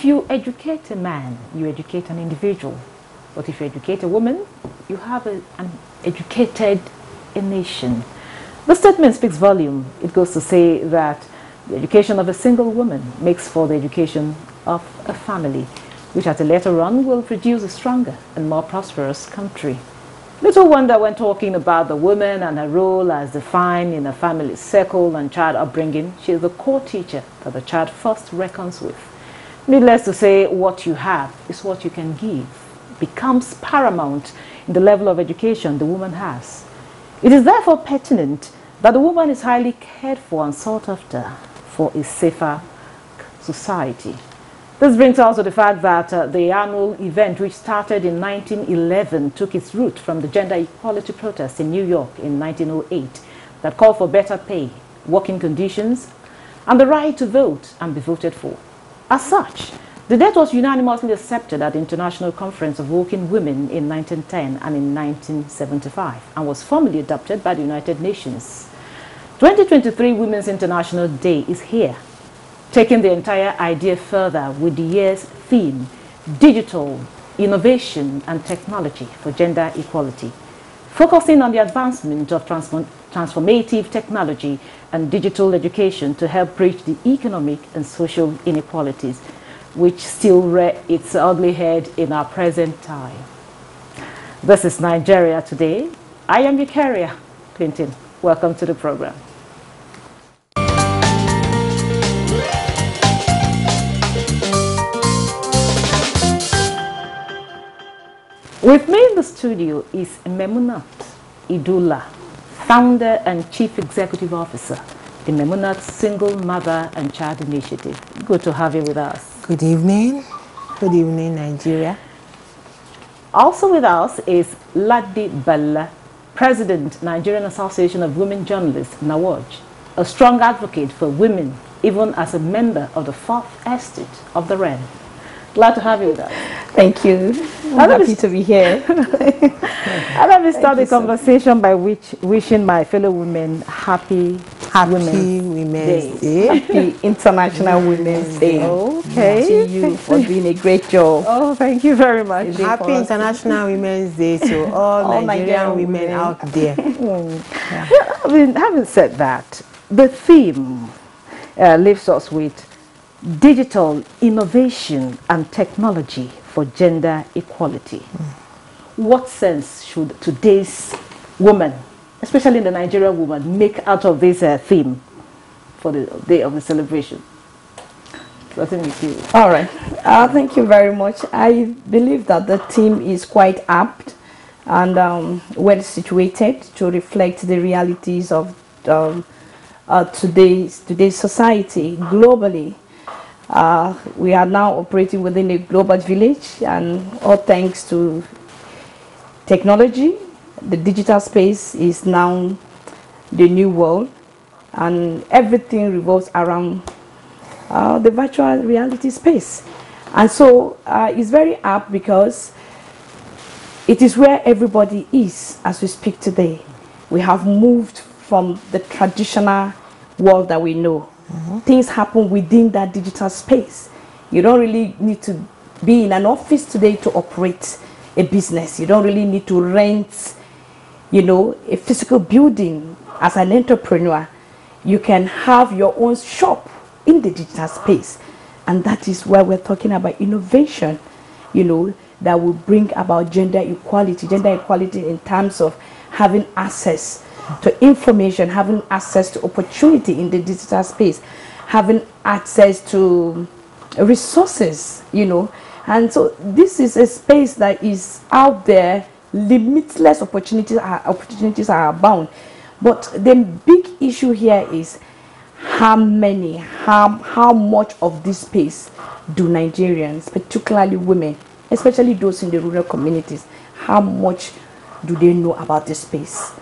you educate a man, you educate an individual. But if you educate a woman, you have an educated a nation. The statement speaks volume. It goes to say that the education of a single woman makes for the education of a family, which at a later on will produce a stronger and more prosperous country. Little wonder when talking about the woman and her role as defined in a family circle and child upbringing, she is the core teacher that the child first reckons with. Needless to say, what you have is what you can give. Becomes paramount in the level of education the woman has. It is therefore pertinent that the woman is highly cared for and sought after for a safer society. This brings us to the fact that the annual event, which started in 1911, took its root from the gender equality protest in New York in 1908 that called for better pay, working conditions, and the right to vote and be voted for. As such, the date was unanimously accepted at the International Conference of Working Women in 1910 and in 1975 and was formally adopted by the United Nations. 2023 Women's International Day is here, taking the entire idea further with the year's theme, Digital, Innovation and Technology for Gender Equality, focusing on the advancement of transformative technology and digital education to help bridge the economic and social inequalities, which still rear its ugly head in our present time. This is Nigeria Today. I am your carrier, Clinton. Welcome to the program. With me in the studio is Memunat Idula, founder and chief executive officer, the Memunat Single Mother and Child Initiative. Good to have you with us. Good evening. Good evening, Nigeria. Also with us is Ladi Balla, President, Nigerian Association of Women Journalists, NAWOJ, a strong advocate for women, even as a member of the Fourth Estate of the realm. Glad to have you with us. Thank you. I'm happy to be here. Let me start the conversation by wishing my fellow women happy Women's Day. Happy International Women's Day. Okay. To you for doing a great job. Oh, thank you very much. Happy International Women's Day to all Nigerian women out there. Having said that, the theme leaves us with digital innovation and technology for gender equality. What sense should today's woman, especially the Nigerian woman, make out of this theme for the day of the celebration? Starting with you. All right. Thank you very much. I believe that the theme is quite apt and well situated to reflect the realities of today's society globally. We are now operating within a global village, and all thanks to technology, the digital space is now the new world, and everything revolves around the virtual reality space. And so it's very apt because it is where everybody is as we speak today. We have moved from the traditional world that we know. Things happen within that digital space. You don't really need to be in an office today to operate a business. You don't really need to rent, a physical building as an entrepreneur. You can have your own shop in the digital space. And that is where we're talking about innovation, that will bring about gender equality in terms of having access to information, having access to opportunity in the digital space, having access to resources, And so this is a space that is out there. Limitless opportunities are abound. But the big issue here is how much of this space do Nigerians, particularly women, especially those in the rural communities, how much do they know about this space?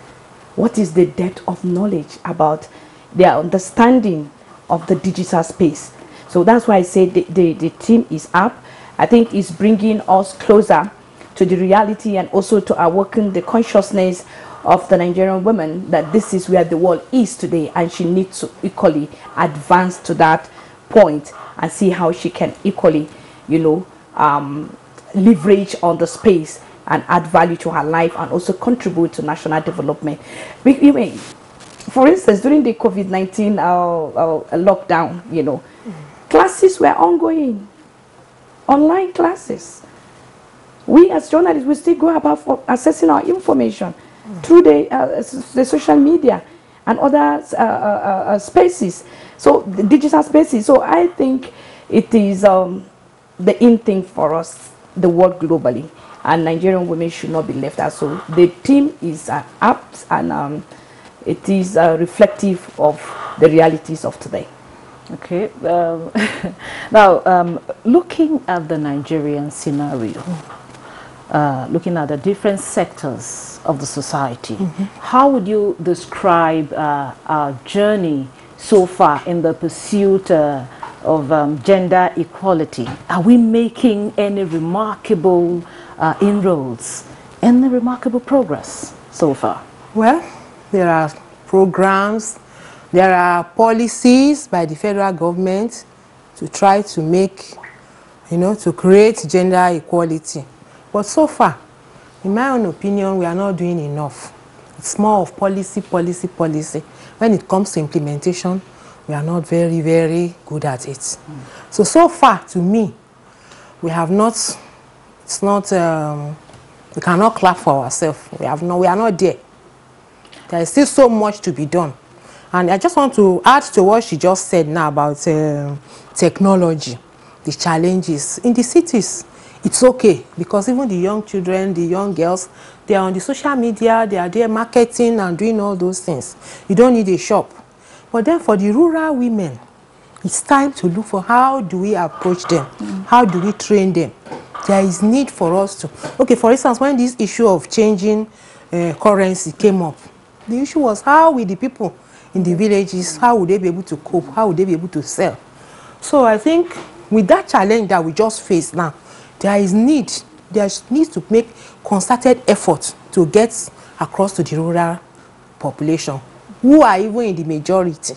What is the depth of knowledge about their understanding of the digital space? So that's why I say the team is up. I think it's bringing us closer to the reality and also to awaken the consciousness of the Nigerian woman that this is where the world is today, and she needs to equally advance to that point and see how she can equally you know, leverage on the space and add value to her life and also contribute to national development. For instance, during the COVID-19 lockdown, you know, classes were ongoing, online classes. We as journalists, we still go about for accessing our information through the social media and other spaces, so the digital spaces. So I think it is the in thing for us, the world globally, and Nigerian women should not be left out. So the team is apt, and it is reflective of the realities of today. Okay. Now, looking at the Nigerian scenario, looking at the different sectors of the society, how would you describe our journey so far in the pursuit of gender equality? Are we making any remarkable inroads, any remarkable progress so far? Well, there are programs, there are policies by the federal government to try to make, you know, to create gender equality. But so far, in my own opinion, we are not doing enough. It's more of policy. When it comes to implementation, we are not very, very good at it. So far, to me, we have not, it's not, we cannot clap for ourselves. We are not there. There is still so much to be done. And I just want to add to what she just said now about technology, the challenges. In the cities, it's okay, because even the young children, the young girls, they are on the social media, they are there marketing and doing all those things. You don't need a shop. But then for the rural women, it's time to look for how do we approach them? How do we train them? There is need for us to, okay, for instance, when this issue of changing currency came up, the issue was how will the people in the villages, how would they be able to cope? How would they be able to sell? So I think with that challenge that we just face now, there needs to make concerted effort to get across to the rural population, who are even in the majority.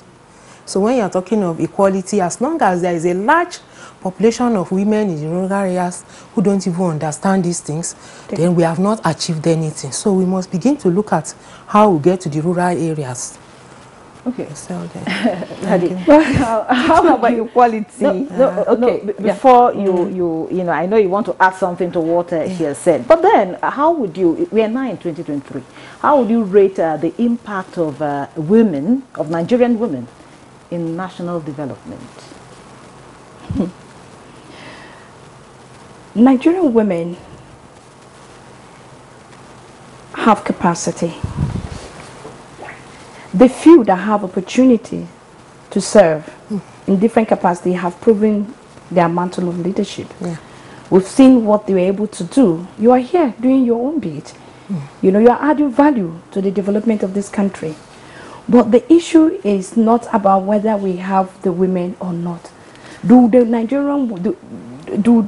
So when you're talking of equality, as long as there is a large population of women in the rural areas who don't even understand these things, then we have not achieved anything. So we must begin to look at how we get to the rural areas. Okay. So how about equality? Before you know, I know you want to add something to what she has said, but then how would you? We are now in 2023. How would you rate the impact of women, of Nigerian women, in national development? Nigerian women have capacity. The few that have opportunity to serve in different capacities have proven their mantle of leadership. We've seen what they were able to do. You are here doing your own bit. You know, you are adding value to the development of this country. But the issue is not about whether we have the women or not. Do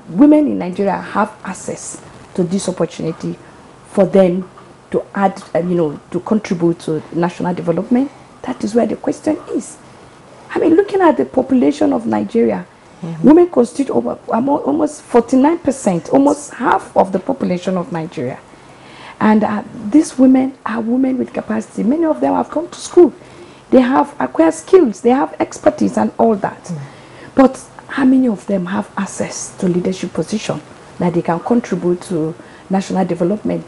women in Nigeria have access to this opportunity for them to add, to contribute to national development? That is where the question is. I mean, looking at the population of Nigeria, women constitute over almost 49%, almost half of the population of Nigeria. And these women are women with capacity. Many of them have come to school. They have acquired skills. They have expertise and all that. But how many of them have access to leadership position that they can contribute to national development?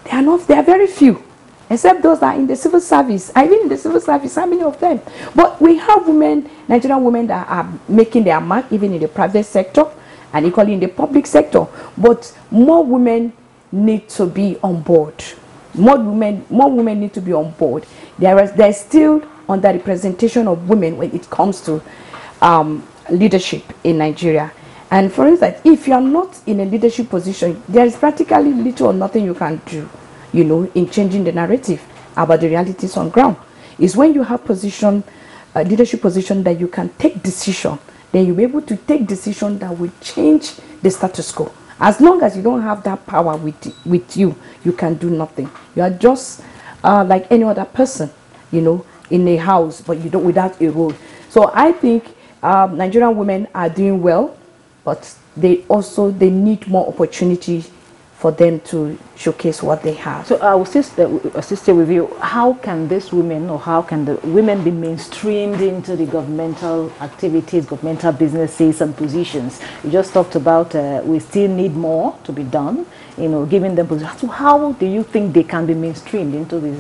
They are not. They are very few, except those that are in the civil service. I've been in the civil service. How many of them? But we have women, Nigerian women, that are making their mark even in the private sector and equally in the public sector. But more women need to be on board. More women need to be on board. There is still underrepresentation of women when it comes to leadership in Nigeria. And for instance, if you are not in a leadership position, there is practically little or nothing you can do, in changing the narrative about the realities on ground. It's when you have leadership position that you can take decision. Then you'll be able to take decision that will change the status quo. As long as you don't have that power with you, you can do nothing. You are just like any other person, in a house, but you don't without a role. So I think Nigerian women are doing well. but they need more opportunity for them to showcase what they have. So I will sister with you. How can these women, or how can the women be mainstreamed into the governmental activities, governmental businesses and positions? You just talked about we still need more to be done, giving them positions. So how do you think they can be mainstreamed into these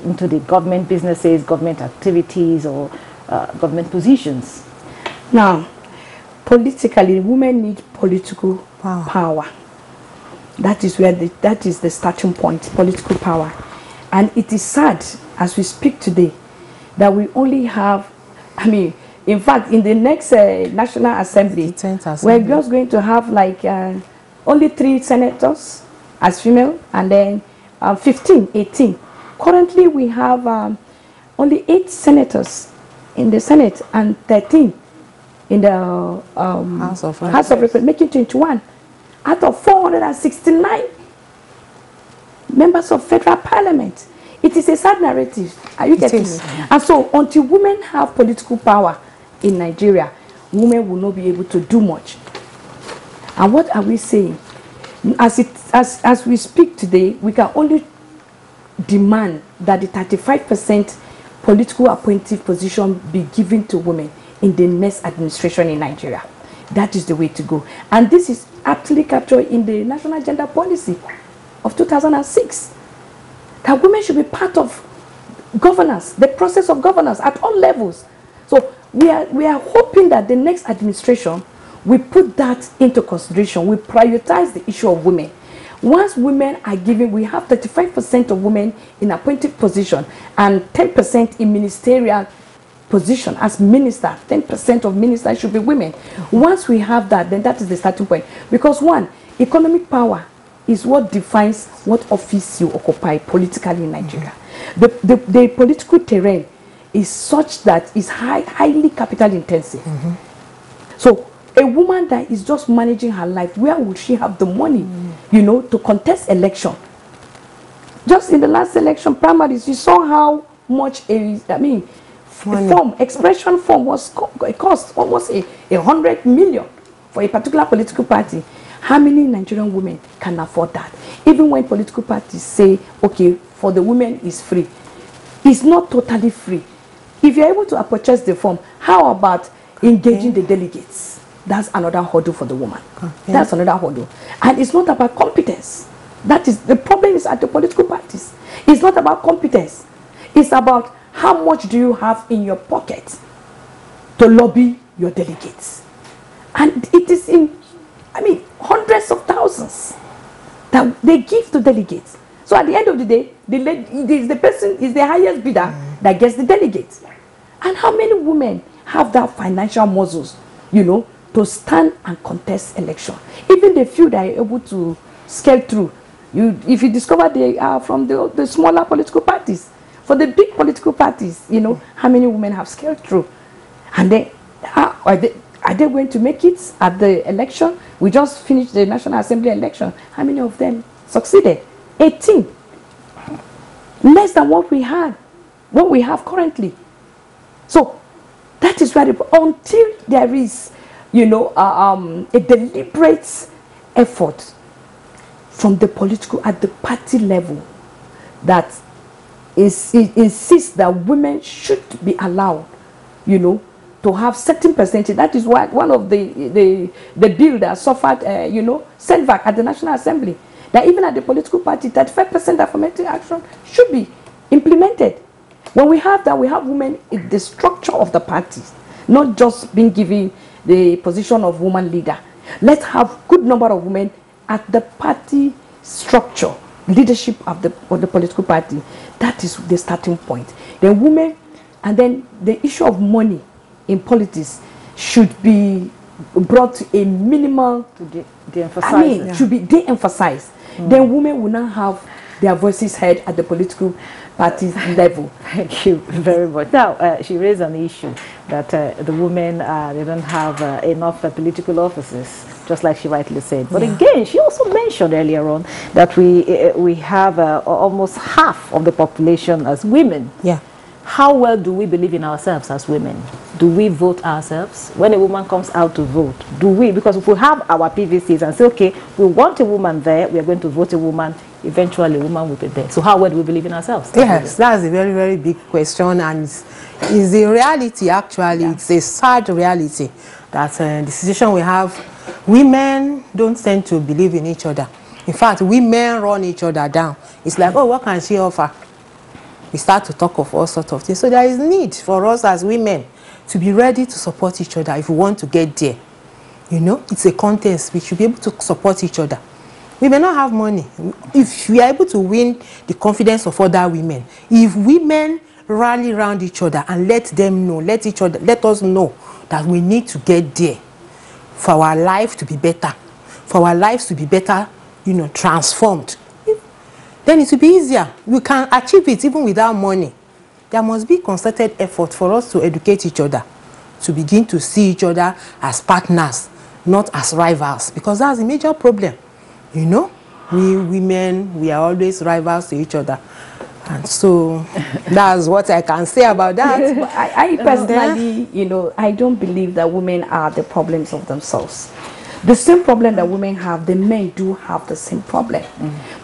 into the government businesses, government activities, or government positions? Now, politically, women need political power. That is the starting point, political power. And it is sad, as we speak today, that we only have, in fact, in the next National Assembly, we're just going to have like only 3 senators as female, and then 18. Currently, we have only 8 senators in the Senate and 13 in the House of Representatives, making 21. Out of 469 members of federal parliament. It is a sad narrative. Are you getting me? And so until women have political power in Nigeria, women will not be able to do much. And what are we saying? As we speak today, we can only demand that the 35% political appointive position be given to women in the next administration in Nigeria. That is the way to go. And this is actually captured in the National Gender Policy of 2006. That women should be part of governance, the process of governance at all levels. So we are hoping that the next administration will put that into consideration. We prioritize the issue of women. Once women are given, we have 35% of women in appointed position and 10% in ministerial position as minister. 10% of ministers should be women. Once we have that, then that is the starting point. Because one, economic power is what defines what office you occupy politically in Nigeria. The political terrain is such that it's highly capital intensive. So a woman that is just managing her life, where would she have the money, to contest election? Just in the last election primaries, you saw how much expression form was cost almost 100 million for a particular political party. How many Nigerian women can afford that? Even when political parties say, okay, for the women is free, it's not totally free. If you're able to purchase the form, how about engaging the delegates? That's another hurdle for the woman. That's another hurdle. And it's not about competence. That is the problem, is at the political parties. It's not about competence. It's about how much do you have in your pocket to lobby your delegates? And it is in, hundreds of thousands that they give to delegates. So at the end of the day, the person is the highest bidder that gets the delegates. And how many women have that financial muscles, to stand and contest election? Even the few that are able to scale through, if you discover they are from the smaller political parties. For the big political parties, how many women have scaled through? And then, are they going to make it at the election? We just finished the National Assembly election. How many of them succeeded? 18. Less than what we have currently. So, that is where, until there is, a deliberate effort from the political, at the party level, that insists that women should be allowed, to have certain percentage. That is why one of the bill that suffered, setback at the National Assembly, that even at the political party, 35% affirmative action should be implemented. When we have that, we have women in the structure of the parties, not just being given the position of woman leader. Let's have good number of women at the party structure, leadership of the political party. That is the starting point. Then women, and then the issue of money in politics should be brought to a minimal, to de-emphasize. Should be de-emphasized. Then women will not have their voices heard at the political party level. Thank you very much. Now, she raised an issue that the women, they don't have enough political offices, just like she rightly said. But again, she also mentioned earlier on that we have almost half of the population as women. Yeah. How well do we believe in ourselves as women? Do we vote ourselves? When a woman comes out to vote, do we? Because if we have our PVCs and say, okay, we want a woman there, we are going to vote a woman, eventually a woman will be there. So how well do we believe in ourselves? Yes, that's a very, very big question, and it's a reality actually. Yeah. It's a sad reality that the situation we have, women don't tend to believe in each other. In fact, women run each other down. It's like, oh, what can she offer? We start to talk of all sorts of things. So there is need for us as women to be ready to support each other if we want to get there. You know, it's a contest. We should be able to support each other. We may not have money. If we are able to win the confidence of other women, if women rally around each other and let them know, let us know that we need to get there for our life to be better, for our lives to be better, you know, transformed, then it will be easier. We can achieve it even without money. There must be concerted effort for us to educate each other, to begin to see each other as partners, not as rivals, because that's a major problem. You know, we women, we are always rivals to each other. And so that's what I can say about that. I personally, you know, I don't believe that women are the problems of themselves. The same problem that women have, the men do have the same problem.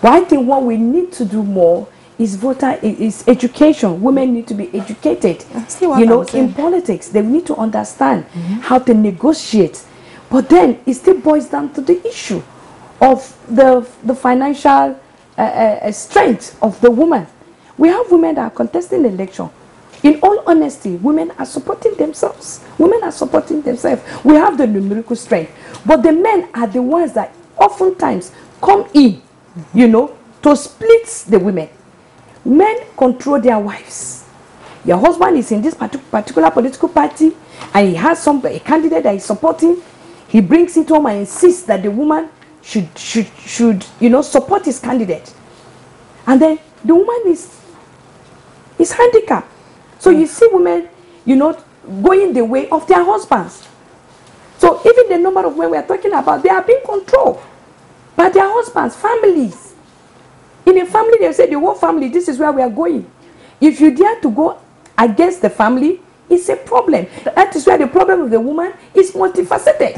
But I think what we need to do more is education. Women need to be educated. You know, in politics, they need to understand how to negotiate. But then it still boils down to the issue of the financial strength of the woman. We have women that are contesting the election. In all honesty, women are supporting themselves. Women are supporting themselves. We have the numerical strength. But the men are the ones that oftentimes come in, you know, to split the women. Men control their wives. Your husband is in this particular political party and he has a candidate that he's supporting. He brings it home and insists that the woman should you know, support his candidate. And then the woman is handicapped. So you see women, you know, going the way of their husbands. So even the number of women we are talking about, they are being controlled by their husbands, families. In a family, they say the whole family, this is where we are going. If you dare to go against the family, it's a problem. That is where the problem of the woman is multifaceted.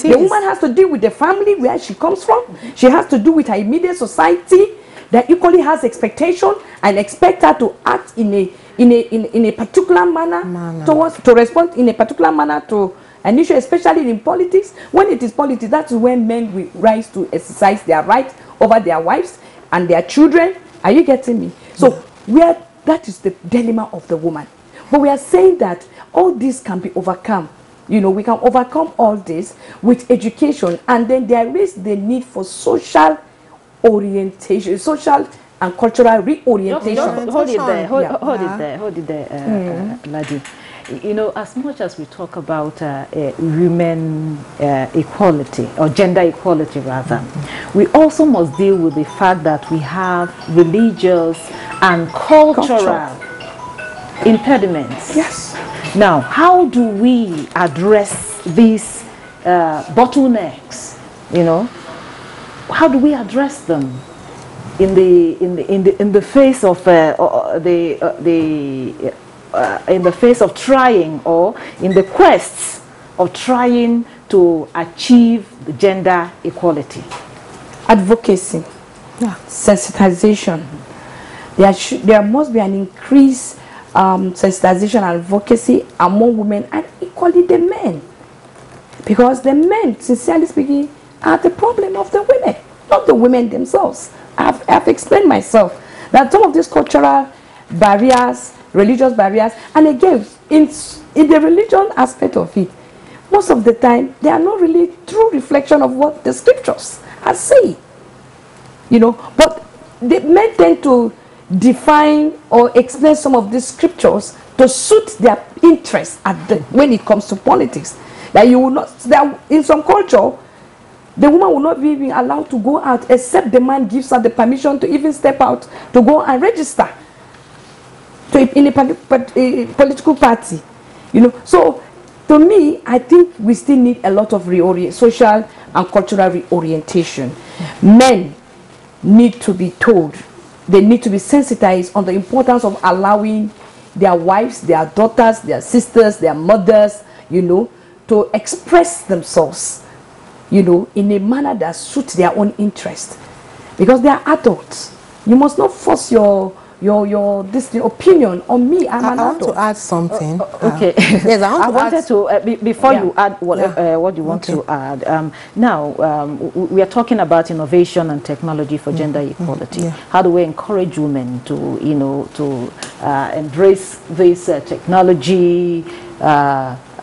The woman has to deal with the family where she comes from. She has to do with her immediate society that equally has expectation and expect her to act in a particular manner to respond in a particular manner to an issue, especially in politics. When it is politics, that's when men will rise to exercise their right over their wives and their children. Are you getting me? So that is the dilemma of the woman. But we are saying that all this can be overcome. You know, we can overcome all this with education, and then there is the need for social orientation, social and cultural reorientation. Hold it there, Ladi. You know, as much as we talk about women equality, or gender equality rather, we also must deal with the fact that we have religious and cultural impediments. Yes. Now, how do we address these bottlenecks? You know, how do we address them in the face of in the face of trying, or in the quests of trying to achieve the gender equality? Advocacy, sensitization. There must be an increased sensitization and advocacy among women and equally the men, because the men, sincerely speaking, are the problem of the women, not the women themselves. I've explained myself that some of these cultural barriers, religious barriers, and again, in the religion aspect of it, most of the time they are not really true reflection of what the scriptures are saying. You know, but the men tend to define or explain some of these scriptures to suit their interests when it comes to politics. That you will not, that in some culture, the woman will not be even allowed to go out except the man gives her the permission to even step out to go and register in a political party. You know, so to me, I think we still need a lot of social and cultural reorientation. Men need to be told, they need to be sensitized on the importance of allowing their wives, their daughters, their sisters, their mothers, you know, to express themselves, you know, in a manner that suits their own interest, because they are adults. You must not force your opinion on me. I'm an adult. I want to add something. Okay. Yes, I wanted to before you add what you want to add. Now we are talking about innovation and technology for gender equality. How do we encourage women to, you know, to embrace this technology,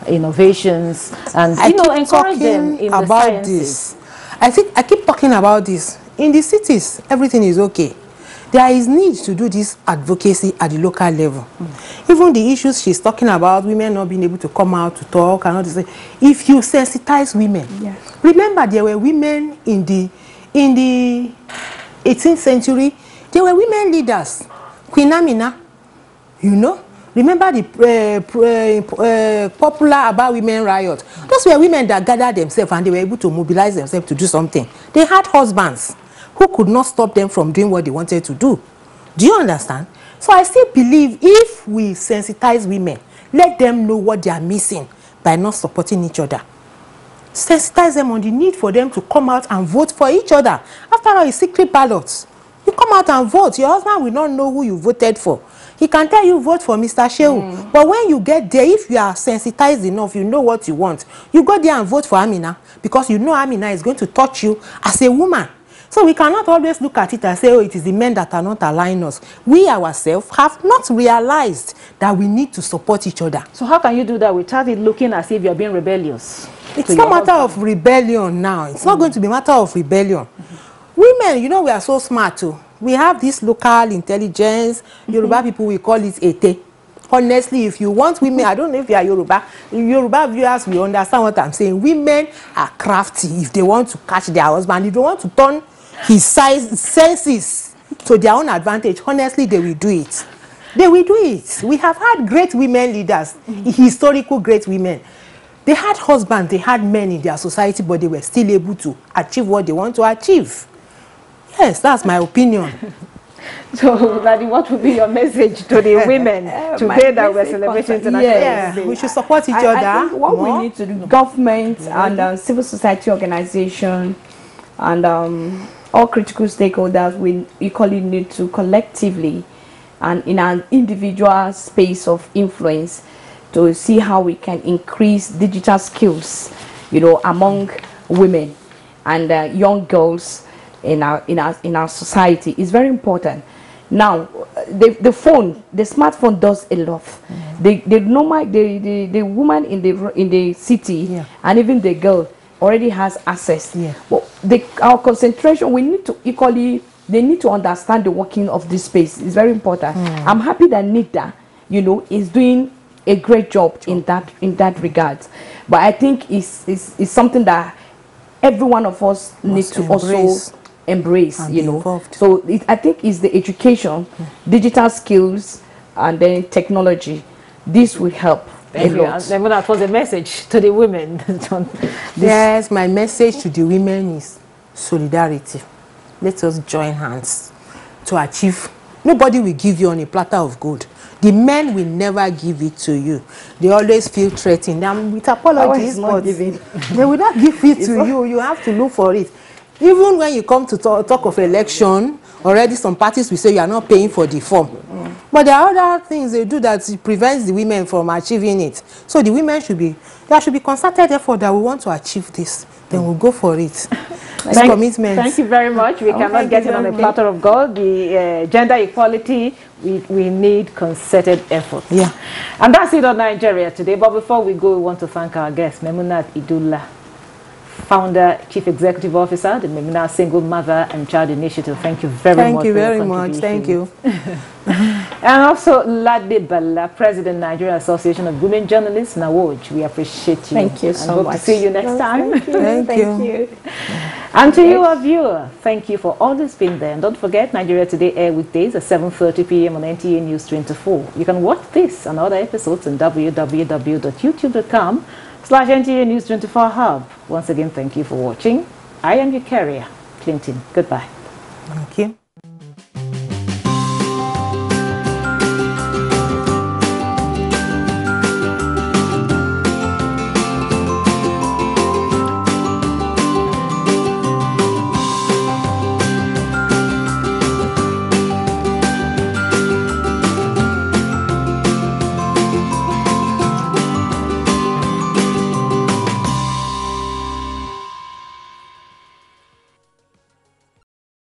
innovations, and you know, encourage them in the sciences? I keep talking about this. In the cities, everything is okay. There is need to do this advocacy at the local level. Even the issues she's talking about, women not being able to come out to talk and all this. If you sensitize women, remember there were women in the 18th century. There were women leaders. Queen Amina, you know. Remember the popular About Women riot. Those were women that gathered themselves and they were able to mobilize themselves to do something. They had husbands who could not stop them from doing what they wanted to do. Do you understand? So I still believe if we sensitize women, let them know what they are missing by not supporting each other. Sensitize them on the need for them to come out and vote for each other. After all, it's secret ballots. You come out and vote. Your husband will not know who you voted for. He can tell you vote for Mr. Shehu. But when you get there, if you are sensitized enough, you know what you want. You go there and vote for Amina because you know Amina is going to touch you as a woman. So we cannot always look at it and say, oh, it is the men that are not aligning us. We ourselves have not realized that we need to support each other. So how can you do that without it looking as if you're being rebellious? It's not a matter of rebellion now. It's not going to be a matter of rebellion. Women, you know, we are so smart too. We have this local intelligence. Yoruba people, we call it ete. Honestly, if you want women, I don't know if you are Yoruba. Yoruba viewers will understand what I'm saying. Women are crafty if they want to catch their husband. If they want to turn his senses to their own advantage, honestly, they will do it. They will do it. We have had great women leaders, historical great women. They had husbands, they had men in their society, but they were still able to achieve what they want to achieve. Yes, that's my opinion. So, Daddy, what would be your message to the women today that we're celebrating International Day? We should support each other. I think what we need to do, government and civil society organization and all critical stakeholders, we equally need to collectively and in an individual space of influence to see how we can increase digital skills, you know, among women and young girls in our society is very important. Now, the smartphone does a lot. The woman in the city and even the girl already has access. But our concentration, we need to equally. They need to understand the working of this space. It's very important. I'm happy that Nita, you know, is doing a great job in that regard. But I think it's something that every one of us needs to also embrace, you know. Involved. So I think it's the education, digital skills, and then technology. This will help. Thank you. And that was a message to the women. Yes, my message to the women is solidarity. Let us join hands to achieve. Nobody will give you on a platter of gold. The men will never give it to you. They always feel threatened. And with apologies, but they will not give it to you. You have to look for it. Even when you come to talk of election, already some parties will say you are not paying for the form. But there are other things they do that prevents the women from achieving it. So the women there should be concerted effort that we want to achieve this. Then we'll go for it. Commitment. Thank you very much. We cannot get it on a platter of gold. The gender equality, we need concerted effort. Yeah. And that's it on Nigeria today. But before we go, we want to thank our guest, Memunat Idullah, Founder, Chief Executive Officer, the Memuna Single Mother and Child Initiative. Thank you very much. Thank you very much. Thank you. And also Lade Bala, President, Nigerian Association of Women Journalists, NAWOJ. We appreciate you. Thank you so much. Hope to see you next time. Thank you. And to you, our viewer, thank you for always being there. And don't forget, Nigeria Today air weekdays at 7:30 p.m. on NTA News 24. You can watch this and other episodes on www.youtube.com/NTA News 24 Hub. Once again, thank you for watching. I am your carrier, Clinton. Goodbye.